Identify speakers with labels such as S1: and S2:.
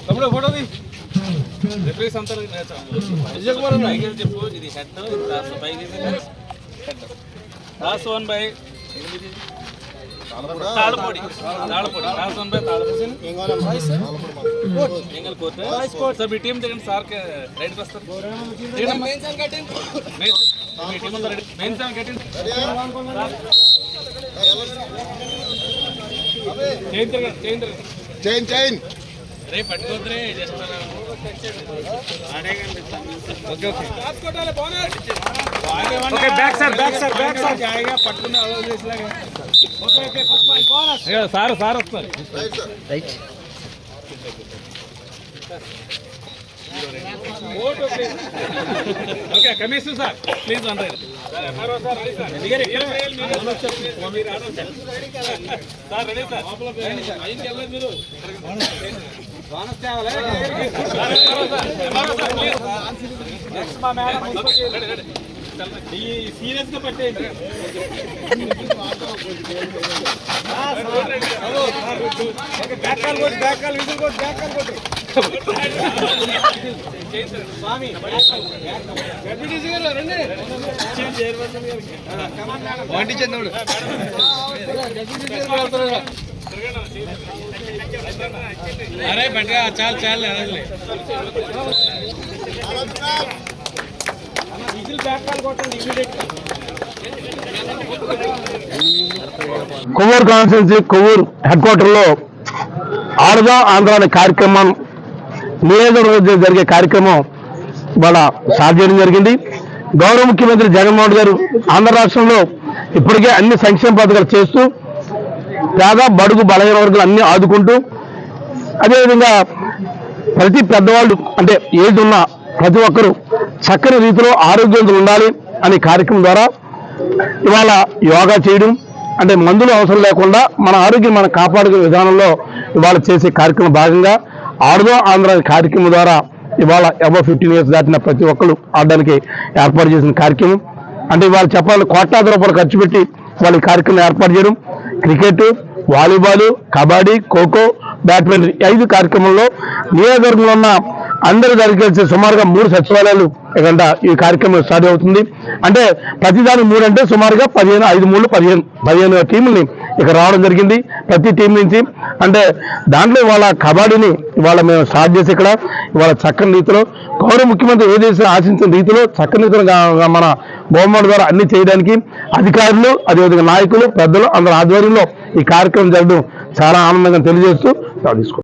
S1: తమ్ముడు ఫోటోది రిఫ్రెష్ అంతా చెప్పు. ఇది హెడ్, లాస్ట్ వన్ బై తాళపొడి లాస్ట్ వన్ బై తాళపొడి ఎంగల్ కోర్ట్. సార్ మీ టీం దిగండి, సార్ రైట్కి వస్తారు. మీ టీం ఉందా? మెయిన్ సార్ కట్టండి.
S2: చైన్
S1: రే పట్టుకోద్రే జస్ట్ ఓకే బ్యాక్ సార్ జాయిగా పట్టుకునే ఆలోచించలాగా. Okay first point bonus. Sir వస్తారు. Right okay commissioner sir please అంటారు. Sir ready sir. మీరు సీరియస్ గా పట్టేయండి. అరే బట్గా చాలు అడగలే.
S3: కొవ్వూరు కాన్స్టిట్యున్సీ కొవ్వూరు హెడ్ క్వార్టర్లో ఆడదాం ఆంధ్ర అనే కార్యక్రమం నియోజకవర్గంలో జరిగే కార్యక్రమం ఇవాళ స్టార్ట్ చేయడం జరిగింది. గౌరవ ముఖ్యమంత్రి జగన్మోహన్ గారు ఆంధ్ర రాష్ట్రంలో ఇప్పటికే అన్ని సంక్షేమ పథకాలు చేస్తూ పేద బడుగు బలహీన వర్గాలు అన్ని ఆదుకుంటూ, అదేవిధంగా ప్రతి పెద్దవాళ్ళు అంటే ఏజ్ ఉన్న ప్రతి ఒక్కరూ చక్కని రీతిలో ఆరోగ్యంగా ఉండాలి అనే కార్యక్రమం ద్వారా ఇవాళ యోగా చేయడం, అంటే మందులు అవసరం లేకుండా మన ఆరోగ్యం మనం కాపాడుకునే విధానంలో ఇవాళ చేసే కార్యక్రమం భాగంగా ఆడదాం ఆంధ్ర కార్యక్రమం ద్వారా ఇవాళ అబవ్ 15 years దాటిన ప్రతి ఒక్కరు ఆడడానికి ఏర్పాటు చేసిన కార్యక్రమం. అంటే ఇవాళ చెప్పాలి కోట్లాది రూపాయలు ఖర్చు పెట్టి వాళ్ళ కార్యక్రమం ఏర్పాటు చేయడం. Cricket, volleyball, kabaddi, kho kho, badminton 5 కార్యక్రమంలో నియోజకవర్గంలో ఉన్న అందరూ జరిగే సుమారుగా 3 సచివాలయాలు ఇక్కడ ఈ కార్యక్రమం స్టార్ట్ అవుతుంది. అంటే ప్రతిదాని 3 అంటే సుమారుగా 15 టీముల్ని ఇక్కడ రావడం జరిగింది. ప్రతి టీం నుంచి అంటే దాంట్లో ఇవాళ కబడ్డీని ఇవాళ మేము స్టార్ట్ చేసి ఇక్కడ ఇవాళ చక్కని రీతిలో గౌరవ ముఖ్యమంత్రి ఏదైతే ఆశించిన రీతిలో చక్కని రీతిలో మన గవర్నమెంట్ ద్వారా అన్ని చేయడానికి అధికారులు, అదేవిధంగా నాయకులు, పెద్దలు అందరి ఆధ్వర్యంలో ఈ కార్యక్రమం జరగడం చాలా ఆనందంగా తెలియజేస్తూ తీసుకోండి.